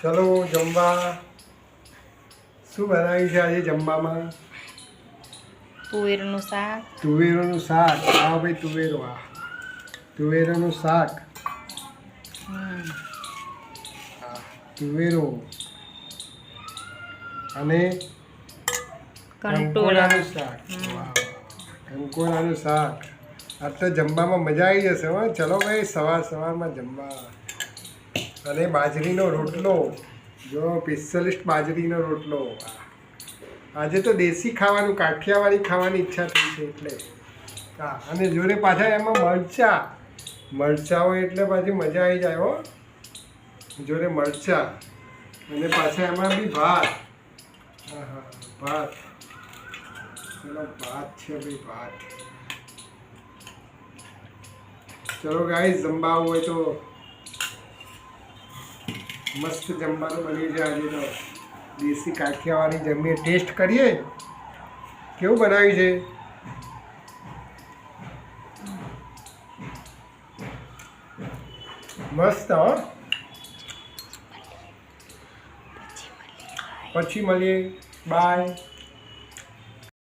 ચલો જમવા. શું બનાવ્યું છે આજે જમવામાં? તુવેરનું શાક. તુવેરોનું શાક. હા ભાઈ, તુવેરો. હા, તુવેરોનું શાક. તુવેરો અને કંકોડાનું શાક. કંકોડાનું શાક. આ તો જમવામાં મજા આવી જશે. હો ચલો ભાઈ, સવારમાં જમવા. અને બાજરીનો રોટલો. જો સ્પેશિયલિસ્ટ બાજરીનો રોટલો. આજે તો દેશી ખાવાનું, કાઠિયાવાડી ખાવાની ઈચ્છા થઈ છે એટલે. હા, અને જોડે પાછા એમાં મરચાં હોય એટલે પાછી મજા આવી જાય. હો, જોડે મરચાં અને પાછા એમાં બી ભાત. હા હા, ભાત. ચલો, ભાત છે ભાઈ, ભાત. ચલો ગાઈસ, જમવા આવું હોય તો મસ્ત જમવાનું બન્યું છે આજે તો. દેશી કાઠિયાવાડી જમીએ, ટેસ્ટ કરીએ કેવું બનાવ્યું છે. મસ્ત. હો, પછી મળીએ. બાય.